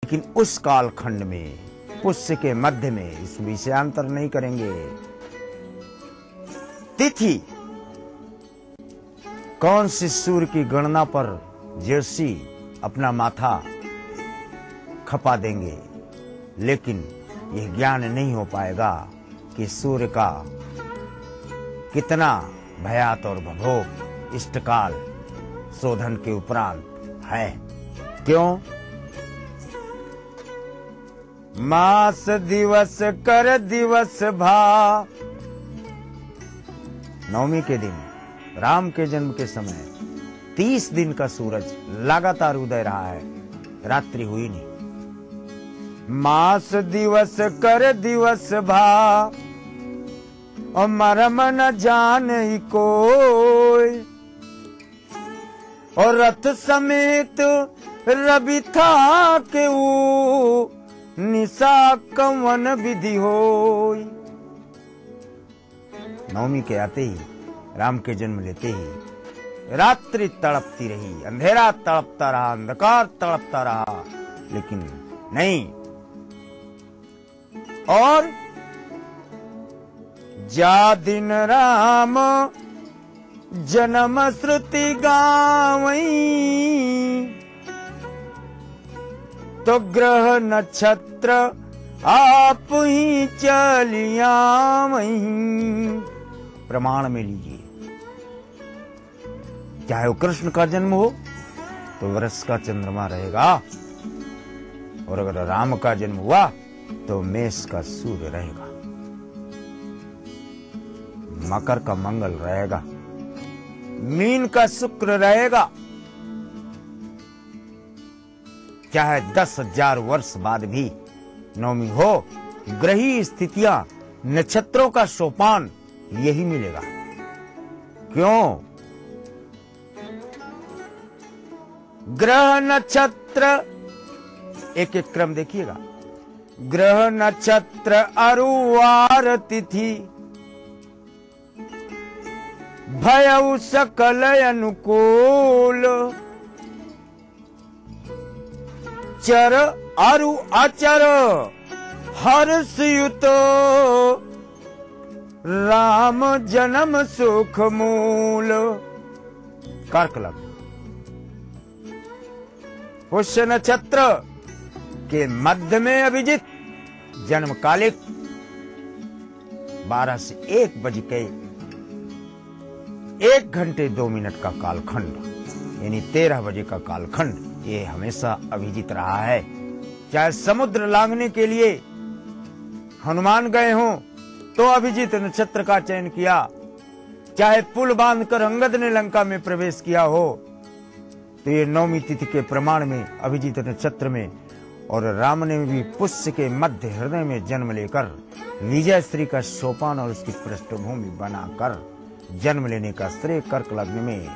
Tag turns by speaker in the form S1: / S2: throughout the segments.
S1: लेकिन उस कालखंड में पुष्य के मध्य में इस विषयांतर नहीं करेंगे। तिथि कौन सी सूर्य की गणना पर ज्योतिषी अपना माथा खपा देंगे, लेकिन यह ज्ञान नहीं हो पाएगा कि सूर्य का कितना भयात और भभोग इष्टकाल शोधन के उपरांत है। क्यों? मास दिवस कर दिवस भा। नवमी के दिन राम के जन्म के समय 30 दिन का सूरज लगातार उदय रहा है, रात्रि हुई नहीं। मास दिवस कर दिवस भा, और मरम न जाने कोई, और रथ समेत रवि था के वो, निशा कवन विधि होई। नवमी के आते ही, राम के जन्म लेते ही रात्रि तड़पती रही, अंधेरा तड़पता रहा, अंधकार तड़पता रहा, लेकिन नहीं। और जा दिन राम जन्म श्रुति गावई, तो ग्रह नक्षत्र आप ही चलिया वहीं। प्रमाण में लीजिए, चाहे वो कृष्ण का जन्म हो तो वृष का चंद्रमा रहेगा, और अगर राम का जन्म हुआ तो मेष का सूर्य रहेगा, मकर का मंगल रहेगा, मीन का शुक्र रहेगा। चाहे 10,000 वर्ष बाद भी नवमी हो, ग्रही स्थितियां, नक्षत्रों का सोपान यही मिलेगा। क्यों? ग्रह नक्षत्र, एक एक क्रम देखिएगा। ग्रह नक्षत्र अरुवार तिथि, भयउ सकल अनुकूल, चर अरु अचर हर्षयुत, राम जन्म सुख मूल। कर्क लग्न पुष्य नक्षत्र के मध्य में अभिजित जन्मकालिक 12 से 1 बज के 1 घंटे 2 मिनट का कालखंड, यानी 13 बजे का कालखंड, ये हमेशा अभिजित रहा है। चाहे समुद्र लांघने के लिए हनुमान गए हों तो अभिजित नक्षत्र का चयन किया, चाहे पुल बांधकर अंगद ने लंका में प्रवेश किया हो तो ये नवमी तिथि के प्रमाण में अभिजित नक्षत्र में, और राम ने भी पुष्य के मध्य हृदय में जन्म लेकर विजय श्री का सोपान और उसकी पृष्ठभूमि बनाकर जन्म लेने का श्रेय कर्क लग्न में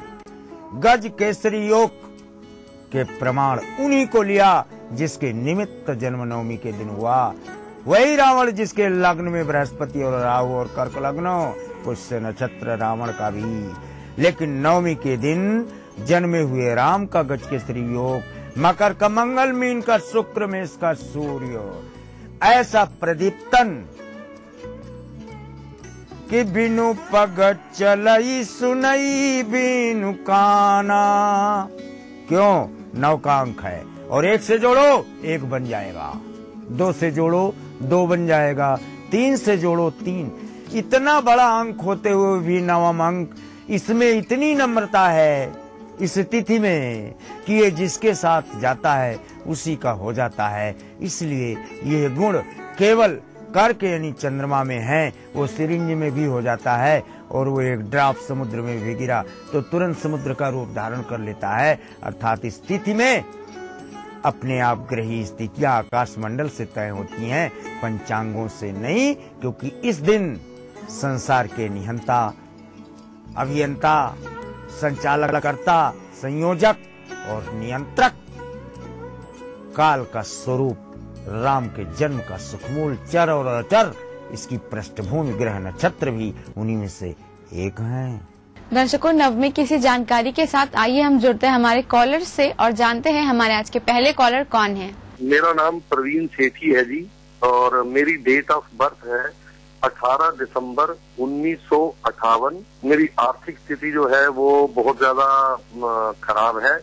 S1: गज केसरी योग के प्रमाण उन्हीं को लिया जिसके निमित्त जन्म नवमी के दिन हुआ। वही रावण जिसके लग्न में बृहस्पति और राहु और कर्क लग्न, पुष्य नक्षत्र रावण का भी। लेकिन नवमी के दिन जन्मे हुए राम का गज केसरी योग, मकर का मंगल, मीन का शुक्र, मेष का सूर्य, ऐसा प्रदीप्तन कि बिनु पग चलई सुनई बिनु काना। क्यों? 9 का अंक है, और 1 से जोड़ो 1 बन जाएगा, 2 से जोड़ो 2 बन जाएगा, 3 से जोड़ो 3। इतना बड़ा अंक होते हुए भी 9वां अंक, इसमें इतनी नम्रता है इस तिथि में कि ये जिसके साथ जाता है उसी का हो जाता है। इसलिए यह गुण केवल कर्क यानी चंद्रमा में है, वो सिरिंज में भी हो जाता है, और वो एक ड्रॉप समुद्र में भी गिरा तो तुरंत समुद्र का रूप धारण कर लेता है। अर्थात इस तिथि में अपने आप ग्रही स्थितियां आकाश मंडल से तय होती हैं, पंचांगों से नहीं, क्योंकि इस दिन संसार के निहंता, अभियंता, संचालककर्ता, संयोजक और नियंत्रक काल का स्वरूप राम के जन्म का सुखमूल चर और अचर, इसकी पृष्ठभूमि ग्रह नक्षत्र भी उन्हीं में से एक हैं।
S2: दर्शकों, नवमी की इसी जानकारी के साथ आइए हम जुड़ते हैं हमारे कॉलर से और जानते हैं हमारे आज के पहले कॉलर कौन हैं।
S3: मेरा नाम प्रवीण सेठी है जी, और मेरी डेट ऑफ बर्थ है 18 दिसंबर 1958। मेरी आर्थिक स्थिति जो है वो बहुत ज्यादा खराब है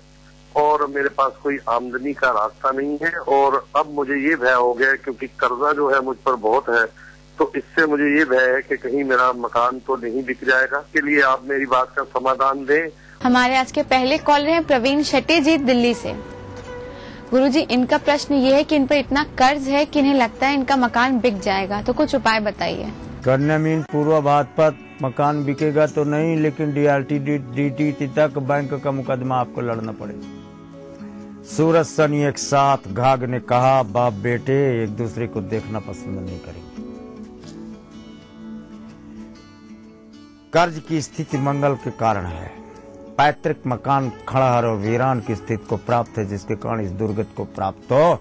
S3: और मेरे पास कोई आमदनी का रास्ता नहीं है। और अब मुझे ये भय हो गया क्योंकि कर्जा जो है मुझ पर बहुत है, तो इससे मुझे ये भय है कि कहीं मेरा मकान तो नहीं बिक जाएगा। इसके लिए आप मेरी बात का समाधान दें।
S2: हमारे आज के पहले कॉलर हैं प्रवीण शेट्टी जी दिल्ली से। गुरुजी, इनका प्रश्न ये है कि इन पर इतना कर्ज है कि इन्हें लगता है इनका मकान बिक जाएगा, तो कुछ उपाय बताइए। कन्या मीन
S1: पूर्वाभाद्रपद मकान बिकेगा तो नहीं, लेकिन DRT तक बैंक का मुकदमा आपको लड़ना पड़ेगा। सूरज शनि एक साथ, घाघ ने कहा बाप बेटे एक दूसरे को देखना पसंद नहीं करेंगे। कर्ज की स्थिति मंगल के कारण है। पैतृक मकान खड़हर और वीरान की स्थिति को प्राप्त है, जिसके कारण इस दुर्गत को प्राप्त हो।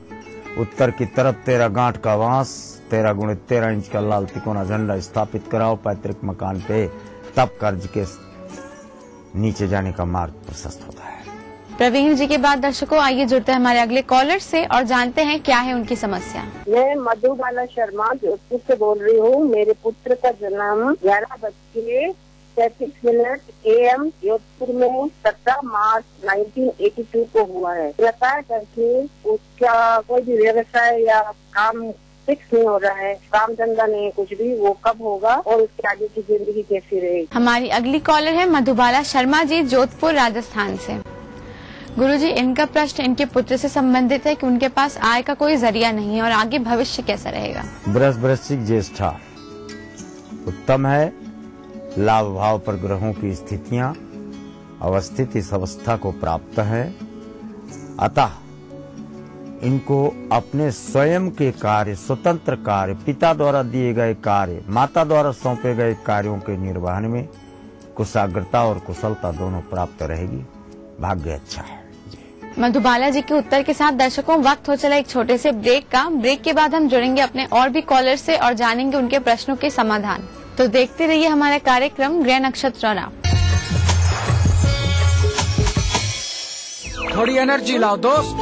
S1: उत्तर की तरफ 13 गांठ का वांस, 13 × 13 इंच का लाल तिकोना झंडा स्थापित कराओ पैतृक मकान पे, तब कर्ज के नीचे जाने का मार्ग प्रशस्त होता है।
S2: प्रवीण जी के बाद दर्शकों आइए जुड़ते हैं हमारे अगले कॉलर से और जानते हैं क्या है उनकी समस्या।
S4: मैं मधुबाला शर्मा जोधपुर से बोल रही हूँ। मेरे पुत्र का जन्म 11:33 AM जोधपुर में 17 मार्च 1982 को हुआ है। कृपया करके उसका कोई भी व्यवसाय या काम फिक्स नहीं हो रहा है, काम धंधा नहीं है कुछ भी, वो कब होगा और उसके आगे की जिंदगी कैसी रहेगी।
S2: हमारी अगली कॉलर है मधुबाला शर्मा जी जोधपुर राजस्थान से। गुरुजी, इनका प्रश्न इनके पुत्र से संबंधित है कि उनके पास आय का कोई जरिया नहीं है और आगे भविष्य कैसा रहेगा।
S1: वृश्चिक ज्येष्ठा उत्तम है। लाभ भाव पर ग्रहों की स्थितियां अवस्थित इस अवस्था को प्राप्त है, अतः इनको अपने स्वयं के कार्य, स्वतंत्र कार्य, पिता द्वारा दिए गए कार्य, माता द्वारा सौंपे गए कार्यों के निर्वहन में कुशाग्रता और कुशलता दोनों प्राप्त रहेगी। भाग्य अच्छा है।
S2: मधुबाला जी के उत्तर के साथ दर्शकों वक्त हो चला एक छोटे से ब्रेक का। ब्रेक के बाद हम जुड़ेंगे अपने और भी कॉलर से और जानेंगे उनके प्रश्नों के समाधान। तो देखते रहिए हमारा कार्यक्रम ग्रह नक्षत्र राम।
S5: थोड़ी एनर्जी लाओ दोस्त,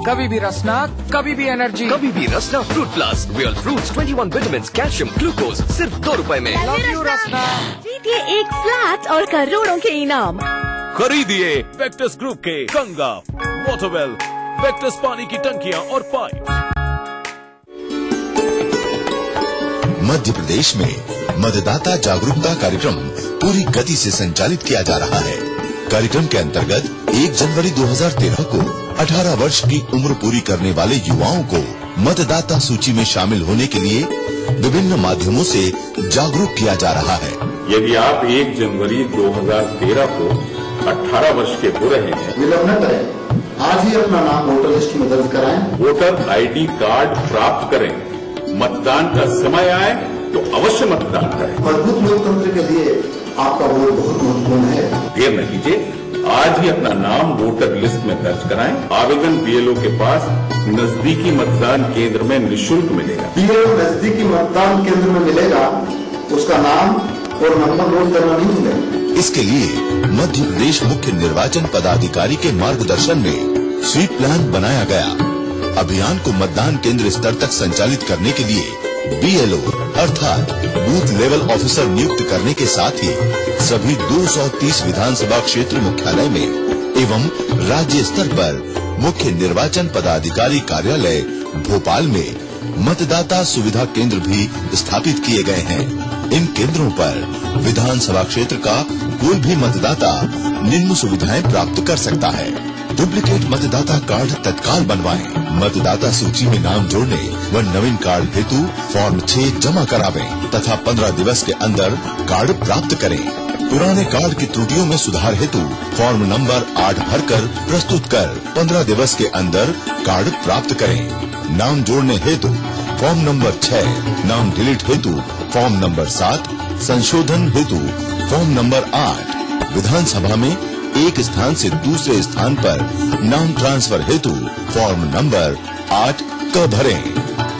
S5: कभी भी रसना, कभी भी एनर्जी,
S6: कभी भी Rasna fruit plus, real fruits, 21 vitamin, calcium, glucose, सिर्फ 2 रुपए में।
S5: लव यू रसना।
S7: जीतिए एक फ्लैट और करोड़ों के इनाम।
S8: खरीदिए वेक्टर्स ग्रुप के गंगा, वाटरवेल, वेक्टर्स पानी की टंकियां और पाइप।
S9: मध्य प्रदेश में मतदाता जागरूकता कार्यक्रम पूरी गति से संचालित किया जा रहा है। कार्यक्रम के अंतर्गत 1 जनवरी 2013 को 18 वर्ष की उम्र पूरी करने वाले युवाओं को मतदाता सूची में शामिल होने के लिए विभिन्न माध्यमों से जागरूक किया जा रहा है।
S10: यदि आप 1 जनवरी 2013 को 18 वर्ष के हो रहे हैं,
S11: विलंब न करें, आज ही अपना नाम वोटर लिस्ट में दर्ज कराएं।
S10: वोटर ID कार्ड प्राप्त करें। मतदान का समय आए तो अवश्य मतदान करें।
S11: मजबूत लोकतंत्र के लिए आपका वोट बहुत महत्वपूर्ण है।
S10: देर न कीजिए, आज ही अपना नाम वोटर लिस्ट में दर्ज कराएं। आवेदन BLO के पास नजदीकी मतदान केंद्र में निःशुल्क मिलेगा।
S11: BLO नजदीकी मतदान केंद्र में मिलेगा, उसका नाम और नंबर नोट करना नहीं भूलें।
S9: इसके लिए मध्य प्रदेश मुख्य निर्वाचन पदाधिकारी के मार्गदर्शन में स्वीप प्लान बनाया गया। अभियान को मतदान केंद्र स्तर तक संचालित करने के लिए BLO अर्थात बूथ लेवल ऑफिसर नियुक्त करने के साथ ही सभी 230 विधानसभा क्षेत्र मुख्यालय में एवं राज्य स्तर पर मुख्य निर्वाचन पदाधिकारी कार्यालय भोपाल में मतदाता सुविधा केंद्र भी स्थापित किए गए हैं। इन केंद्रों पर विधानसभा क्षेत्र का कोई भी मतदाता निम्न सुविधाएं प्राप्त कर सकता है। डुप्लीकेट मतदाता कार्ड तत्काल बनवाएं। मतदाता सूची में नाम जोड़ने व नवीन कार्ड हेतु फॉर्म 6 जमा करावें तथा 15 दिवस के अंदर कार्ड प्राप्त करें। पुराने कार्ड की त्रुटियों में सुधार हेतु फॉर्म नंबर 8 भरकर प्रस्तुत कर 15 दिवस के अंदर कार्ड प्राप्त करें। नाम जोड़ने हेतु फॉर्म नंबर 6, नाम डिलीट हेतु फॉर्म नंबर 7, संशोधन हेतु फॉर्म नंबर 8, विधानसभा में एक स्थान से दूसरे स्थान पर नाम ट्रांसफर हेतु फॉर्म नंबर 8 क भरें।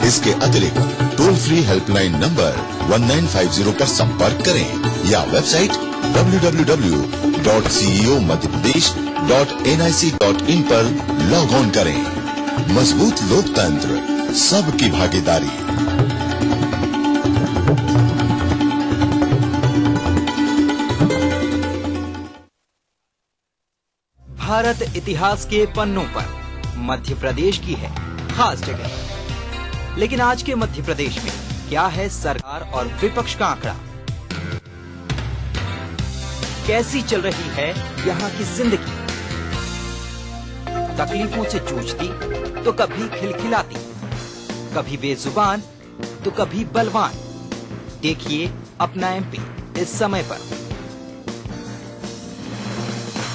S9: इसके अतिरिक्त टोल फ्री हेल्पलाइन नंबर 1950 पर संपर्क करें या वेबसाइट www.ceomadhyapradesh.nic.in पर लॉग ऑन करें। मजबूत लोकतंत्र, सबकी भागीदारी।
S12: भारत इतिहास के पन्नों पर मध्य प्रदेश की है खास जगह। लेकिन आज के मध्य प्रदेश में क्या है सरकार और विपक्ष का आंकड़ा? कैसी चल रही है यहाँ की जिंदगी? तकलीफों से जूझती तो कभी खिलखिलाती, कभी बेजुबान तो कभी बलवान। देखिए अपना एमपी इस समय पर।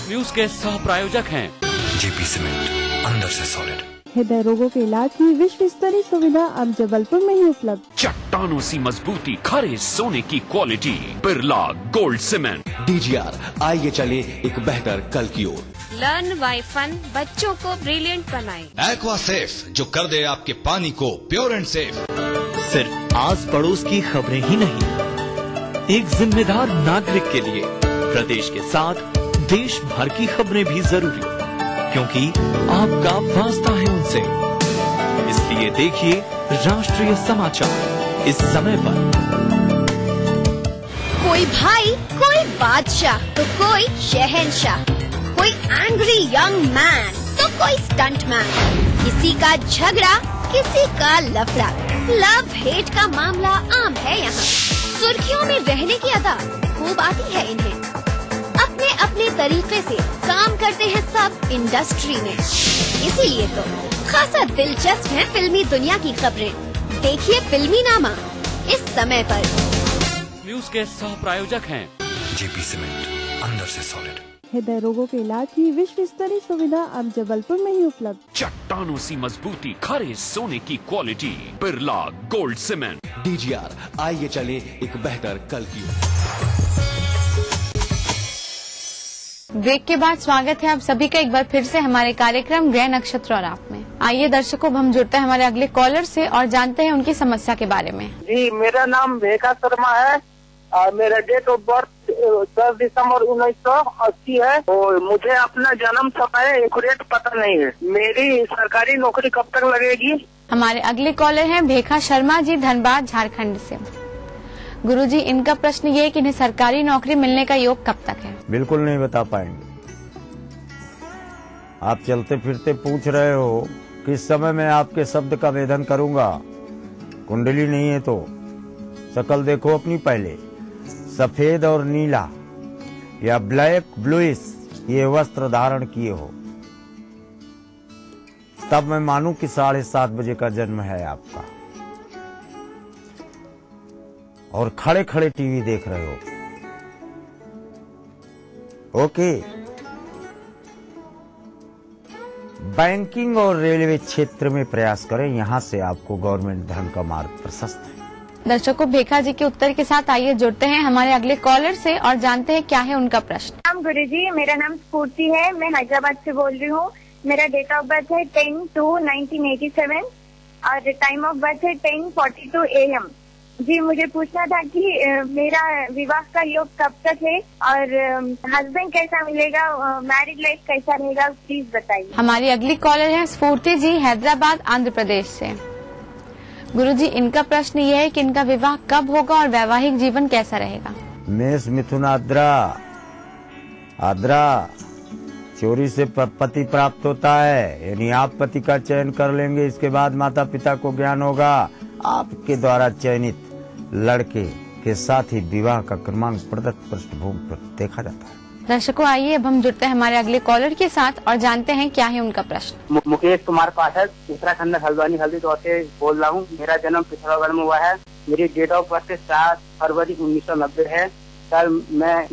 S8: न्यूज के सह प्रायोजक हैं
S13: जेपी सीमेंट, अंदर से सॉलिड।
S14: हृदय रोगों के इलाज की विश्व स्तरीय सुविधा अब जबलपुर में ही उपलब्ध।
S8: चट्टानों सी मजबूती, खरे सोने की quality, Birla gold cement.
S13: DGR, आइए चले एक बेहतर कल की ओर।
S15: लर्न बाय फन, बच्चों को ब्रिलियंट बनाए।
S16: एक्वा सेफ, जो कर दे आपके पानी को प्योर एंड सेफ।
S17: सिर्फ आस पड़ोस की खबरें ही नहीं, एक जिम्मेदार नागरिक के लिए प्रदेश के साथ देश भर की खबरें भी जरूरी, क्योंकि आपका वास्ता है उनसे। इसलिए देखिए राष्ट्रीय समाचार इस समय पर।
S7: कोई भाई, कोई बादशाह तो कोई शहंशाह, कोई एंग्री यंग मैन तो कोई स्टंट मैन। किसी का झगड़ा, किसी का लफड़ा, लव हेट का मामला आम है यहाँ। सुर्खियों में रहने की अदा खूब आती है इन्हें। अपने अपने तरीके से काम करते हैं सब इंडस्ट्री में। इसीलिए तो खासा दिलचस्प है फिल्मी दुनिया की खबरें। देखिए फिल्मी नामा इस समय पर।
S8: न्यूज के सह प्रायोजक हैं
S13: जेपी सीमेंट, अंदर से सॉलिड।
S14: हृदय रोगों के इलाज की विश्व स्तरीय सुविधा अब जबलपुर में ही उपलब्ध।
S8: चट्टानों सी मजबूती, खरे सोने की quality, Birla gold cement.
S13: DGR, आइए चले एक बेहतर कल की ओर।
S2: ब्रेक के बाद स्वागत है आप सभी का एक बार फिर से हमारे कार्यक्रम ग्रह नक्षत्र और आप में। आइए दर्शकों, हम जुड़ते हैं हमारे अगले कॉलर से और जानते हैं उनकी समस्या के बारे में।
S18: जी, मेरा नाम रेखा शर्मा है और मेरा डेट ऑफ बर्थ 10 दिसंबर 1980 है और मुझे अपना जन्म समय एक्यूरेट पता नहीं है। मेरी सरकारी नौकरी कब तक लगेगी?
S2: हमारे अगले कॉलर हैं भेखा शर्मा जी, धनबाद झारखंड से। गुरुजी, इनका प्रश्न ये है कि इन्हें सरकारी नौकरी मिलने का योग कब तक है?
S1: बिल्कुल नहीं बता पाएंगे। आप चलते फिरते पूछ रहे हो किस समय मैं आपके शब्द का वेधन करूंगा। कुंडली नहीं है तो शकल देखो अपनी पहले। सफेद और नीला या ब्लैक ब्लूइश ये वस्त्र धारण किए हो, तब मैं मानूं कि 7:30 बजे का जन्म है आपका। और खड़े खड़े टीवी देख रहे हो। ओके। बैंकिंग और रेलवे क्षेत्र में प्रयास करें, यहां से आपको गवर्नमेंट धन का मार्ग प्रशस्त है।
S2: दर्शकों, भेखा जी के उत्तर के साथ आइए जुड़ते हैं हमारे अगले कॉलर से और जानते हैं क्या है उनका प्रश्न।
S19: गुरुजी, मेरा नाम स्फूर्ति है, मैं हैदराबाद से बोल रही हूँ। मेरा डेट ऑफ बर्थ है 10/2/1987 और टाइम ऑफ बर्थ है 10:42 AM। जी, मुझे पूछना था कि मेरा विवाह का योग कब तक है और हस्बैंड कैसा मिलेगा, मैरिड लाइफ कैसा रहेगा, प्लीज बताइए।
S2: हमारी अगली कॉलर है स्फूर्ति जी, हैदराबाद आंध्र प्रदेश से। गुरुजी, इनका प्रश्न ये है कि इनका विवाह कब होगा और वैवाहिक जीवन कैसा रहेगा?
S1: मेष मिथुन आद्रा चोरी से पति प्राप्त होता है, यानी आप पति का चयन कर लेंगे। इसके बाद माता पिता को ज्ञान होगा। आपके द्वारा चयनित लड़के के साथ ही विवाह का क्रमांक प्रदत्त पृष्ठभूमि पर देखा जाता है।
S2: दर्शकों, आइए अब हम जुड़ते हैं हमारे अगले कॉलर के साथ और जानते हैं क्या है उनका प्रश्न।
S18: मुकेश कुमार पाठक, उत्तराखंड हल्द्वानी हल्दीदौर से बोल रहा हूँ। मेरा जन्म पिथौरागढ़ में हुआ है। मेरी डेट ऑफ बर्थ 7 फरवरी 1990 है। सर,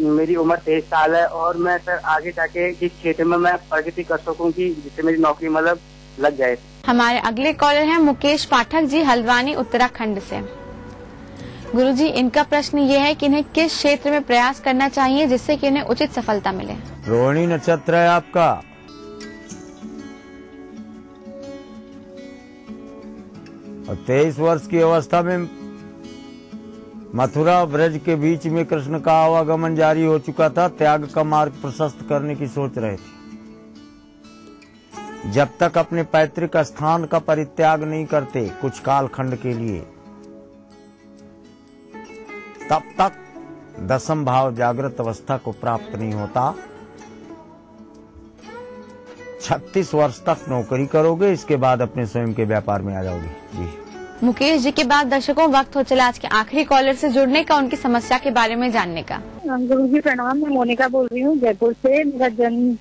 S18: मेरी उम्र 23 साल है और मैं सर आगे जाके इस क्षेत्र में मैं प्रगति कर सकूँ कि जिससे मेरी नौकरी मतलब लग जाए।
S2: हमारे अगले कॉलर हैं मुकेश पाठक जी, हल्द्वानी उत्तराखंड से। गुरुजी, इनका प्रश्न ये है कि इन्हें किस क्षेत्र में प्रयास करना चाहिए जिससे कि इन्हें उचित सफलता मिले?
S1: रोहिणी नक्षत्र है आपका। और 23 वर्ष की अवस्था में मथुरा ब्रज के बीच में कृष्ण का आवागमन जारी हो चुका था। त्याग का मार्ग प्रशस्त करने की सोच रहे थे। जब तक अपने पैतृक स्थान का परित्याग नहीं करते कुछ कालखंड के लिए, तब तक दसम भाव जागृत अवस्था को प्राप्त नहीं होता। 36 वर्ष तक नौकरी करोगे, इसके बाद अपने स्वयं के व्यापार में आ जाओगे। जी
S2: मुकेश जी के बाद दर्शकों वक्त हो चला आज के आखिरी कॉलर से जुड़ने का, उनकी समस्या के बारे में जानने का।
S4: गुरु जी प्रणाम, मैं मोनिका बोल रही हूँ जयपुर से। मेरा जन्म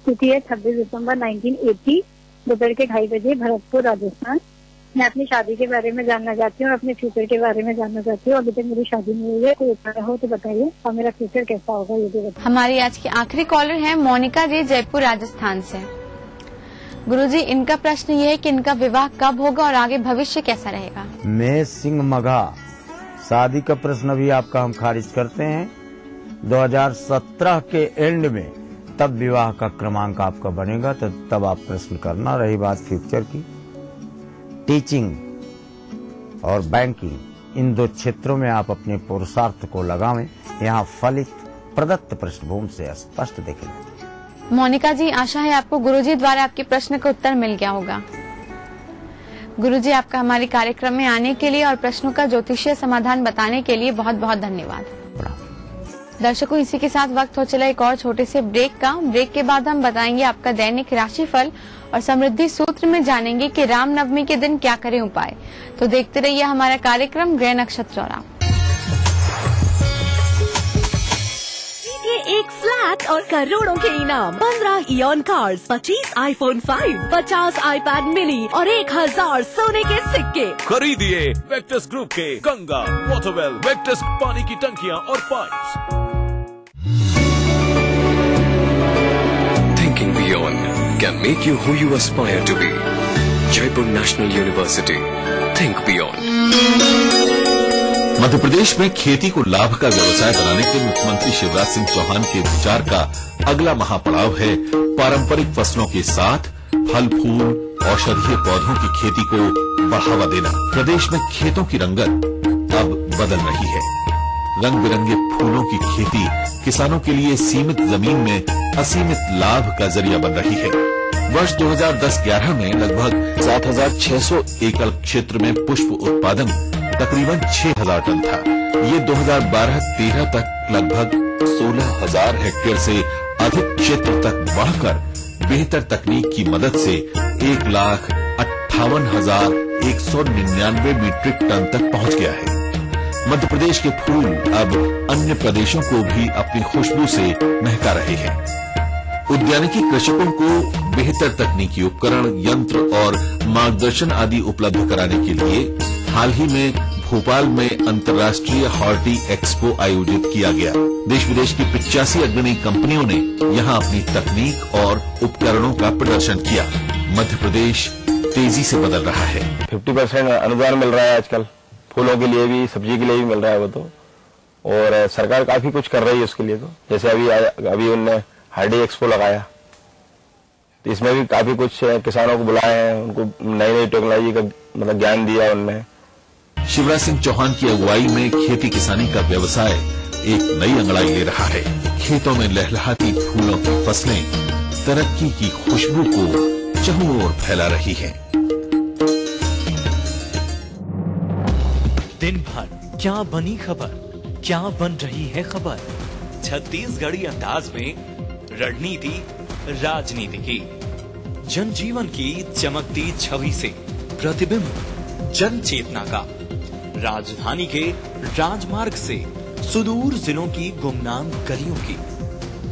S4: तिथि है 26 दिसंबर 1980, दोपहर के 2:30 बजे, भरतपुर राजस्थान। मैं अपनी शादी के बारे में जानना चाहती हूँ और अपने फ्यूचर के बारे में जानना चाहती हूँ। अभी तक मेरी शादी नहीं हुई है, कोई उपाय हो तो बताइए, और मेरा फ्यूचर कैसा होगा ये भी बताइए।
S2: हमारी आज की आखिरी कॉलर है मोनिका जी, जयपुर राजस्थान से। गुरुजी, इनका प्रश्न ये है कि इनका विवाह कब होगा और आगे भविष्य कैसा रहेगा।
S1: मैं सिंह मघा, शादी का प्रश्न भी आपका हम खारिज करते हैं। 2017 के एंड में तब विवाह का क्रमांक आपका बनेगा, तो तब आप प्रश्न करना। रही बात फ्यूचर की, टीचिंग और बैंकिंग, इन 2 क्षेत्रों में आप अपने पुरुषार्थ को लगावें। यहाँ फलित प्रदत्त पृष्ठभूमि से स्पष्ट दिखेगा।
S2: मोनिका जी, आशा है आपको गुरुजी द्वारा आपके प्रश्न का उत्तर मिल गया होगा। गुरुजी, आपका हमारे कार्यक्रम में आने के लिए और प्रश्नों का ज्योतिषीय समाधान बताने के लिए बहुत बहुत धन्यवाद। दर्शकों, इसी के साथ वक्त हो चला एक और छोटे से ब्रेक का। ब्रेक के बाद हम बताएंगे आपका दैनिक राशिफल और समृद्धि सूत्र में जानेंगे कि रामनवमी के दिन क्या करें उपाय। तो देखते रहिए हमारा कार्यक्रम ग्रह नक्षत्र चौरा।
S20: एक फ्लैट और करोड़ों के इनाम, 15 ion cars, 25 iPhone 5, 50 iPad mini और 1000 सोने के सिक्के।
S8: खरीदिए वेक्टर्स ग्रुप के गंगा, वॉटरवेल, वेक्टर्स पानी की टंकियां और pipes.
S6: Thinking beyond can make you who you aspire to be. Jaipur National University. Think beyond.
S9: Madhya Pradesh में खेती को लाभ का व्यवसाय बनाने के मुख्यमंत्री शिवराज सिंह चौहान के विचार का अगला महापड़ाव है पारंपरिक फसलों के साथ फल फूल औषधीय पौधों की खेती को बढ़ावा देना। प्रदेश में खेतों की रंगत अब बदल रही है। रंग बिरंगे फूलों की खेती किसानों के लिए सीमित जमीन में असीमित लाभ का जरिया बन रही है। वर्ष 2010-11 में लगभग 7,600 एकड़ क्षेत्र में पुष्प उत्पादन तकरीबन 6,000 टन था। ये 2012-13 तक लगभग 16,000 हेक्टेयर से अधिक क्षेत्र तक बढ़कर बेहतर तकनीक की मदद से 1,58,199 मीट्रिक टन तक पहुंच गया है। मध्य प्रदेश के फूल अब अन्य प्रदेशों को भी अपनी खुशबू से महका रहे हैं। उद्यानिकी कृषकों को बेहतर तकनीकी उपकरण, यंत्र और मार्गदर्शन आदि उपलब्ध कराने के लिए हाल ही में भोपाल में अंतर्राष्ट्रीय हॉर्टी एक्सपो आयोजित किया गया। देश विदेश की 85 अग्रणी कंपनियों ने यहां अपनी तकनीक और उपकरणों का प्रदर्शन किया। मध्य प्रदेश तेजी से बदल रहा है।
S21: 50% अनुदान मिल रहा है आजकल, फूलों के लिए भी, सब्जी के लिए भी मिल रहा है वो तो, और सरकार काफी कुछ कर रही है उसके लिए। तो जैसे अभी उनने हॉर्टी एक्सपो लगाया, तो इसमें भी काफी कुछ किसानों को बुलाए हैं, उनको नई नई टेक्नोलॉजी का मतलब ज्ञान दिया उनने।
S9: शिवराज सिंह चौहान की अगुवाई में खेती किसानी का व्यवसाय एक नई अंगड़ाई ले रहा है। खेतों में लहलहाती फूलों की फसलें तरक्की की खुशबू को चारों ओर फैला रही हैं।
S17: दिन भर क्या बनी खबर, क्या बन रही है खबर, छत्तीसगढ़ी अंदाज में रणनीति राजनीति की, जनजीवन की चमकती छवि से प्रतिबिंब जन चेतना का, राजधानी के राजमार्ग से सुदूर जिलों की गुमनाम गलियों की,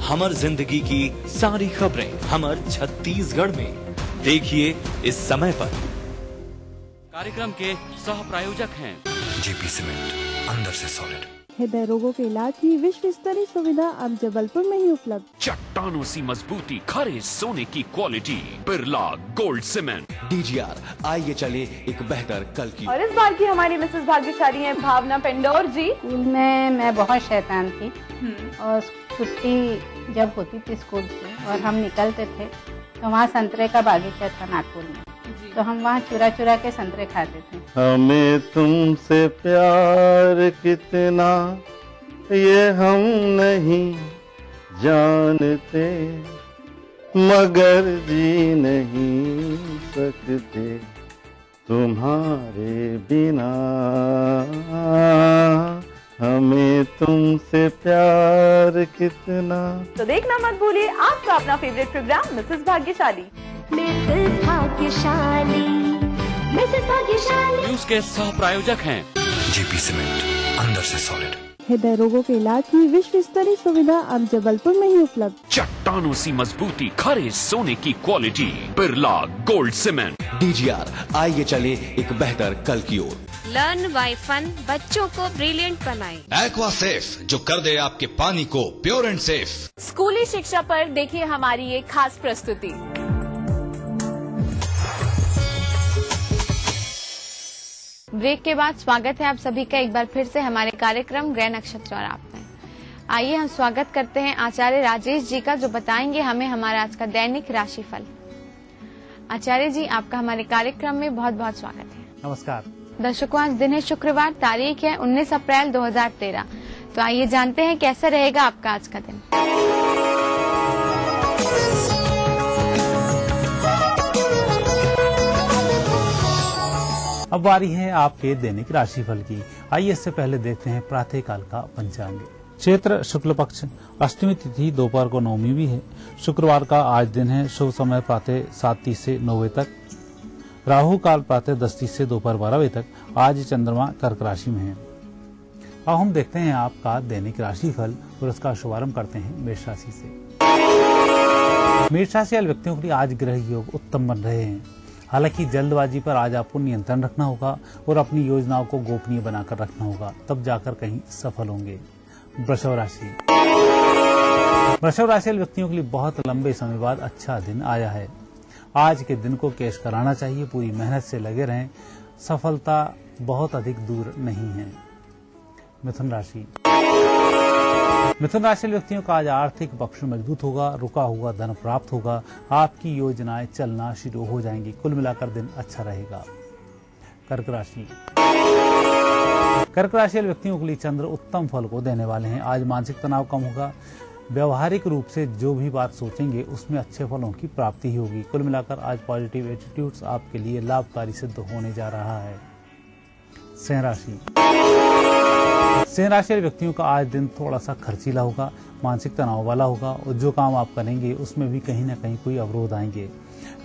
S17: हमर जिंदगी की सारी खबरें हमर छत्तीसगढ़ में। देखिए इस समय पर।
S5: कार्यक्रम के सह प्रायोजक हैं
S22: जेपी सीमेंट, अंदर से सॉलिड।
S14: हृदय रोगों के इलाज की विश्व स्तरीय सुविधा अब जबलपुर में ही उपलब्ध।
S8: चट्टानों सी मजबूती, खरे सोने की quality, Birla gold cement.
S13: DGR, आइए चले एक बेहतर कल की।
S23: और इस बार की हमारी मिसेस भाग्यशाली हैं भावना पेंडोर जी।
S24: स्कूल में मैं बहुत शैतान थी और छुट्टी जब होती थी स्कूल से और हम निकलते थे तो वहाँ संतरे का बागीचा था नागपुर में, तो हम वहाँ चुरा चुरा के संतरे खाते थे।
S25: हमें तुमसे प्यार कितना ये हम नहीं जानते, मगर जी नहीं सकते तुम्हारे बिना, हमें तुमसे प्यार कितना।
S23: तो देखना मत भूलिए आपका अपना फेवरेट प्रोग्राम मिसेस भाग्यशाली।
S20: मिसेस भाग्यशाली, मिसेस भाग्यशाली।
S8: न्यूज के सह प्रायोजक हैं
S22: जेपी सीमेंट, अंदर से सॉलिड।
S14: हृदय रोगों के इलाज की विश्व स्तरीय सुविधा अब जबलपुर में ही उपलब्ध।
S8: चट्टानों सी मजबूती, खरे सोने की quality, Birla gold cement.
S13: DGR, आइए चले एक बेहतर कल की ओर।
S7: लर्न बाय फन, बच्चों को ब्रिलियंट बनाए।
S16: एक्वा सेफ, जो कर दे आपके पानी को प्योर एंड सेफ।
S23: स्कूली शिक्षा पर देखिए हमारी एक खास प्रस्तुति।
S2: ब्रेक के बाद स्वागत है आप सभी का एक बार फिर से हमारे कार्यक्रम ग्रह नक्षत्र और आप में। आइए हम स्वागत करते हैं आचार्य राजेश जी का, जो बताएंगे हमें हमारा आज का दैनिक राशिफल। आचार्य जी, आपका हमारे कार्यक्रम में बहुत बहुत स्वागत है।
S3: नमस्कार
S2: दर्शकों, आज दिन है शुक्रवार, तारीख है 19 अप्रैल 2013। तो आइए जानते हैं कैसा रहेगा आपका आज का दिन।
S3: अब बारी है आपके दैनिक राशिफल की। आइए इससे पहले देखते हैं प्रातःकाल का पंचांग। चैत्र शुक्ल पक्ष, अष्टमी तिथि दोपहर को नवमी भी है। शुक्रवार का आज दिन है। शुभ समय प्रातः 7:30 से 9 बजे तक। राहु काल प्रातः 10:30 से दोपहर 12 बजे तक। आज चंद्रमा कर्क राशि में है। अब हम देखते हैं आपका दैनिक राशिफल और इसका शुभारंभ करते हैं मेष राशि से। मेष राशि वाले व्यक्तियों के लिए आज ग्रह योग उत्तम बन रहे हैं। हालांकि जल्दबाजी पर आज आपको नियंत्रण रखना होगा और अपनी योजनाओं को गोपनीय बनाकर रखना होगा, तब जाकर कहीं सफल होंगे। वृषभ राशि, वृषभ राशि वाले व्यक्तियों के लिए बहुत लंबे समय बाद अच्छा दिन आया है। आज के दिन को कैश कराना चाहिए। पूरी मेहनत से लगे रहें, सफलता बहुत अधिक दूर नहीं है। मिथुन राशि, मिथुन राशि वाले व्यक्तियों का आज आर्थिक पक्ष मजबूत होगा। रुका हुआ धन प्राप्त होगा। आपकी योजनाएं चलना शुरू हो जाएंगी। कुल मिलाकर दिन अच्छा रहेगा। कर्क राशि, कर्क राशि वाले व्यक्तियों के लिए चंद्र उत्तम फल को देने वाले हैं। आज मानसिक तनाव कम होगा। व्यवहारिक रूप से जो भी बात सोचेंगे उसमें अच्छे फलों की प्राप्ति ही होगी। कुल मिलाकर आज पॉजिटिव एटीट्यूड्स आपके लिए लाभकारी सिद्ध होने जा रहा है। सिंह राशि, सिंह राशि वाले व्यक्तियों का आज दिन थोड़ा सा खर्चीला होगा, मानसिक तनाव वाला होगा और जो काम आप करेंगे उसमें भी कहीं न कहीं कोई अवरोध आएंगे,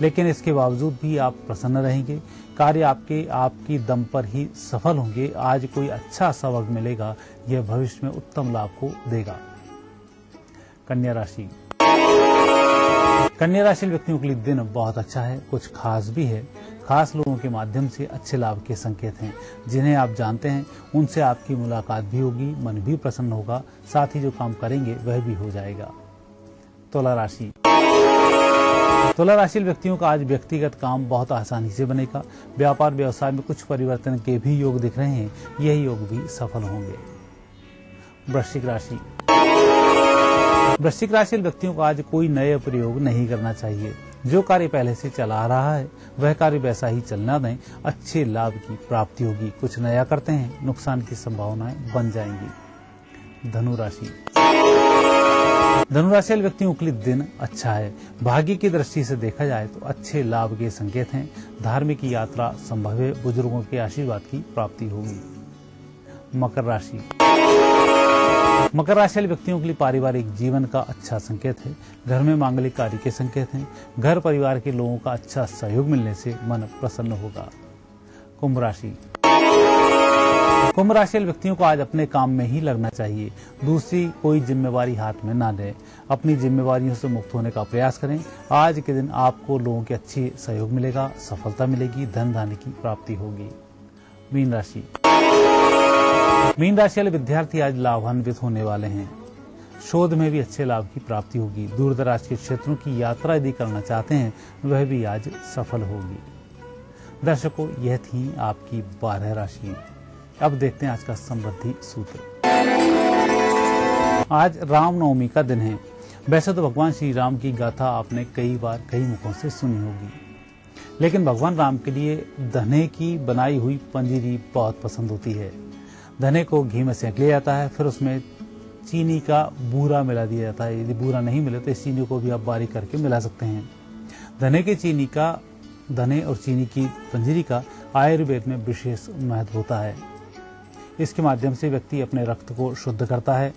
S3: लेकिन इसके बावजूद भी आप प्रसन्न रहेंगे। कार्य आपकी दम पर ही सफल होंगे। आज कोई अच्छा सबक मिलेगा, यह भविष्य में उत्तम लाभ को देगा। कन्या राशि, कन्या राशि व्यक्तियों के लिए दिन बहुत अच्छा है, कुछ खास भी है। खास लोगों के माध्यम से अच्छे लाभ के संकेत हैं। जिन्हें आप जानते हैं उनसे आपकी मुलाकात भी होगी, मन भी प्रसन्न होगा, साथ ही जो काम करेंगे वह भी हो जाएगा। तुला राशि, तुला राशि व्यक्तियों का आज व्यक्तिगत काम बहुत आसानी से बनेगा। व्यापार व्यवसाय में कुछ परिवर्तन के भी योग दिख रहे हैं, यही योग भी सफल होंगे। वृश्चिक राशि, वृश्चिक राशि व्यक्तियों को आज कोई नए प्रयोग नहीं करना चाहिए। जो कार्य पहले से चला आ रहा है वह कार्य वैसा ही चलना दें, अच्छे लाभ की प्राप्ति होगी। कुछ नया करते हैं, नुकसान की संभावनाएं बन जाएंगी। धनु राशि, धनु राशि व्यक्तियों के लिए दिन अच्छा है। भाग्य की दृष्टि से देखा जाए तो अच्छे लाभ के संकेत हैं। धार्मिक यात्रा संभव है, बुजुर्गों के आशीर्वाद की प्राप्ति होगी। मकर राशि, मकर राशि वाले व्यक्तियों के लिए पारिवारिक जीवन का अच्छा संकेत है। घर में मांगलिक कार्य के संकेत हैं। घर परिवार के लोगों का अच्छा सहयोग मिलने से मन प्रसन्न होगा। कुंभ राशि, कुंभ राशि वाले व्यक्तियों को आज अपने काम में ही लगना चाहिए। दूसरी कोई जिम्मेवारी हाथ में ना लें। अपनी जिम्मेवारियों से मुक्त होने का प्रयास करें। आज के दिन आपको लोगों के अच्छे सहयोग मिलेगा, सफलता मिलेगी, धन धान्य की प्राप्ति होगी। मीन राशि, मीन राशि वाले विद्यार्थी आज लाभान्वित होने वाले हैं। शोध में भी अच्छे लाभ की प्राप्ति होगी। दूर दराज के क्षेत्रों की यात्रा यदि करना चाहते हैं वह भी आज सफल होगी। दर्शकों, यह थी आपकी 12 राशियां। अब देखते हैं आज का समृद्धि सूत्र। आज रामनवमी का दिन है। वैसे तो भगवान श्री राम की गाथा आपने कई बार कई मुखों से सुनी होगी, लेकिन भगवान राम के लिए धने की बनाई हुई पंजीरी बहुत पसंद होती है। धने को घी में सेंक लिया जाता है, फिर उसमें चीनी का बूरा मिला दिया जाता है। यदि बूरा नहीं मिले तो इस चीनी को भी आप बारीक करके मिला सकते हैं। धने और चीनी की पंजीरी का आयुर्वेद में विशेष महत्व होता है। इसके माध्यम से व्यक्ति अपने रक्त को शुद्ध करता है।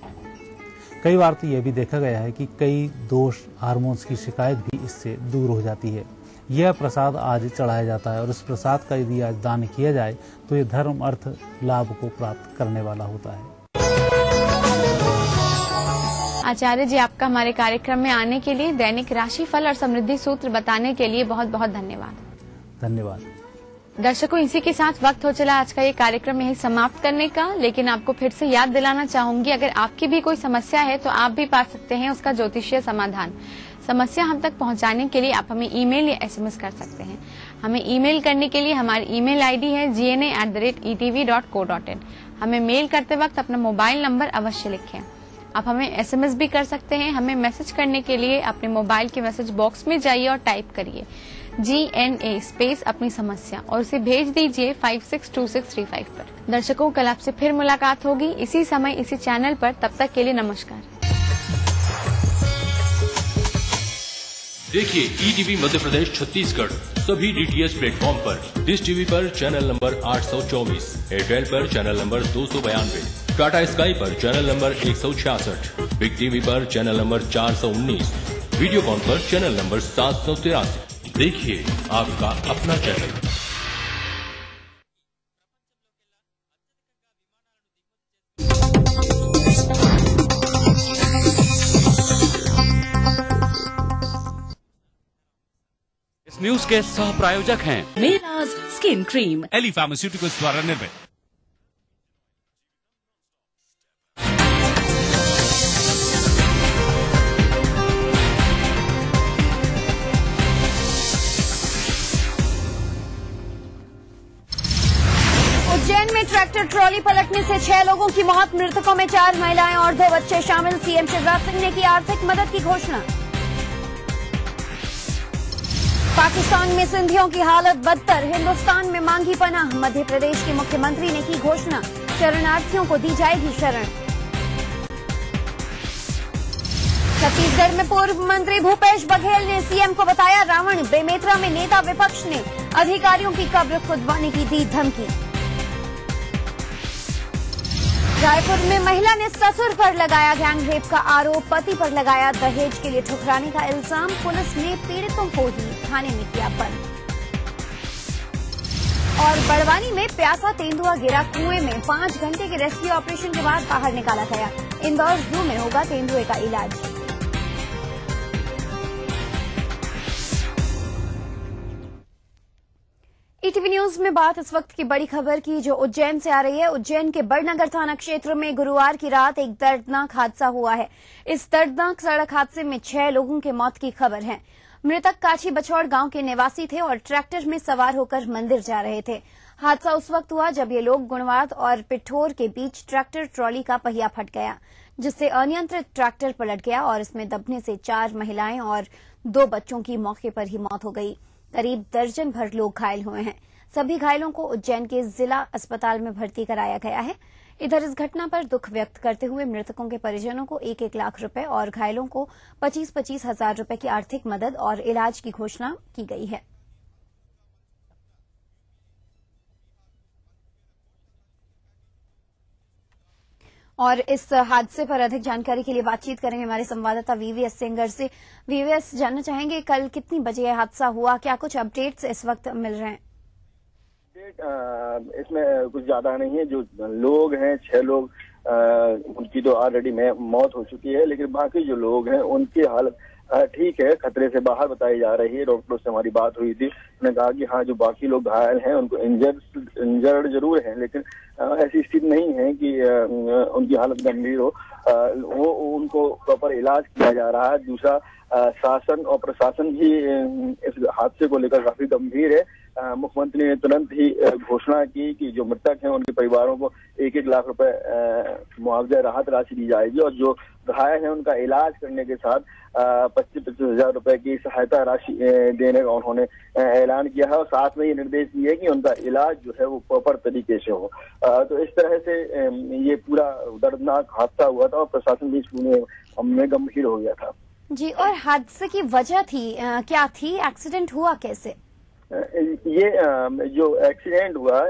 S3: कई बार तो यह भी देखा गया है कि कई दोष हार्मोन्स की शिकायत भी इससे दूर हो जाती है। यह प्रसाद आज चढ़ाया जाता है और इस प्रसाद का यदि आज दान किया जाए तो ये धर्म अर्थ लाभ को प्राप्त करने वाला होता है।
S2: आचार्य जी, आपका हमारे कार्यक्रम में आने के लिए, दैनिक राशिफल और समृद्धि सूत्र बताने के लिए बहुत बहुत धन्यवाद।
S3: धन्यवाद।
S2: दर्शकों, इसी के साथ वक्त हो चला आज का ये कार्यक्रम यही समाप्त करने का, लेकिन आपको फिर से याद दिलाना चाहूंगी, अगर आपकी भी कोई समस्या है तो आप भी पा सकते हैं उसका ज्योतिषीय समाधान। समस्या हम तक पहुंचाने के लिए आप हमें ईमेल या SMS कर सकते हैं। हमें ईमेल करने के लिए हमारी ईमेल आईडी है gna@etv.co.in। हमें मेल करते वक्त अपना मोबाइल नंबर अवश्य लिखें। आप हमें SMS भी कर सकते हैं। हमें मैसेज करने के लिए अपने मोबाइल के मैसेज बॉक्स में जाइए और टाइप करिए GNA स्पेस अपनी समस्या और उसे भेज दीजिए 562635 पर। दर्शकों, कल आपसे फिर मुलाकात होगी इसी समय इसी चैनल पर। तब तक के लिए नमस्कार।
S8: देखिए ETV मध्य प्रदेश छत्तीसगढ़ सभी DTH प्लेटफॉर्म पर। डिश टीवी पर चैनल नंबर 824, एयरटेल पर चैनल नंबर 292, टाटा स्काई पर चैनल नंबर 166, बिग टीवी पर चैनल नंबर 419, वीडियोकॉन पर चैनल नंबर 783। देखिए आपका अपना चैनल।
S10: इस न्यूज के सह प्रायोजक हैं
S20: Meraj skin cream,
S10: Eli pharmaceuticals द्वारा निर्मित।
S7: उज्जैन में ट्रैक्टर ट्रॉली पलटने से 6 लोगों की मौत, मृतकों में 4 महिलाएं और 2 बच्चे शामिल। सीएम शिवराज सिंह ने की आर्थिक मदद की घोषणा। पाकिस्तान में सिंधियों की हालत बदतर, हिंदुस्तान में मांगी पनाह। मध्य प्रदेश के मुख्यमंत्री ने की घोषणा, शरणार्थियों को दी जाएगी शरण। छत्तीसगढ़ में पूर्व मंत्री भूपेश बघेल ने सीएम को बताया रावण। बेमेतरा में नेता विपक्ष ने अधिकारियों की कब्र खुदवाने की दी धमकी। रायपुर में महिला ने ससुर पर लगाया गैंगरेप का आरोप, पति पर लगाया दहेज के लिए ठुकराने का इल्जाम। पुलिस ने पीड़ितों को ही थाने में किया बंद। और बड़वानी में प्यासा तेंदुआ गिरा कुएं में, 5 घंटे के रेस्क्यू ऑपरेशन के बाद बाहर निकाला गया। इंदौर जू में होगा तेंदुए का इलाज। ETV न्यूज में बात इस वक्त की बड़ी खबर की जो उज्जैन से आ रही है। उज्जैन के बड़नगर थाना क्षेत्र में गुरुवार की रात एक दर्दनाक हादसा हुआ है। इस दर्दनाक सड़क हादसे में 6 लोगों की मौत की खबर है। मृतक काछी बछौड़ गांव के निवासी थे और ट्रैक्टर में सवार होकर मंदिर जा रहे थे। हादसा उस वक्त हुआ जब ये लोग गुणवाद और पिठोर के बीच ट्रैक्टर ट्रॉली का पहिया फट गया, जिससे अनियंत्रित ट्रैक्टर पलट गया और इसमें दबने से 4 महिलाएं और 2 बच्चों की मौके पर ही मौत हो गई। करीब दर्जन भर लोग घायल हुए हैं। सभी घायलों को उज्जैन के जिला अस्पताल में भर्ती कराया गया है। इधर इस घटना पर दुख व्यक्त करते हुए मृतकों के परिजनों को 1-1 लाख रुपए और घायलों को 25-25 हजार रुपए की आर्थिक मदद और इलाज की घोषणा की गई है। और इस हादसे पर अधिक जानकारी के लिए बातचीत करेंगे हमारे संवाददाता VVS सेंगर से। VVS, जानना चाहेंगे कल कितनी बजे यह हादसा हुआ, क्या कुछ अपडेट्स इस वक्त मिल रहे हैं?
S11: इसमें कुछ ज्यादा नहीं है। जो लोग हैं 6 लोग, उनकी तो ऑलरेडी मौत हो चुकी है, लेकिन बाकी जो लोग हैं उनकी हालत ठीक है, खतरे से बाहर बताई जा रही है। डॉक्टरों से हमारी बात हुई थी, उन्होंने कहा कि हाँ, जो बाकी लोग घायल हैं उनको इंजर्ड जरूर हैं, लेकिन ऐसी स्थिति नहीं है कि उनकी हालत गंभीर हो। वो उनको प्रॉपर इलाज किया जा रहा है। दूसरा, शासन और प्रशासन भी इस हादसे को लेकर काफी गंभीर है। मुख्यमंत्री ने तुरंत ही घोषणा की कि जो मृतक हैं उनके परिवारों को 1-1 लाख रुपए मुआवजा राहत राशि दी जाएगी और जो घायल हैं उनका इलाज करने के साथ 25-25 हजार रुपए की सहायता राशि देने का उन्होंने ऐलान किया है और साथ में ये निर्देश दिए कि उनका इलाज जो है वो प्रॉपर तरीके से हो। तो इस तरह से ये पूरा दर्दनाक हादसा हुआ था और प्रशासन भी इसमें गंभीर हो गया था।
S7: जी, और हादसे की वजह थी क्या थी? एक्सीडेंट हुआ कैसे?
S11: ये जो एक्सीडेंट हुआ,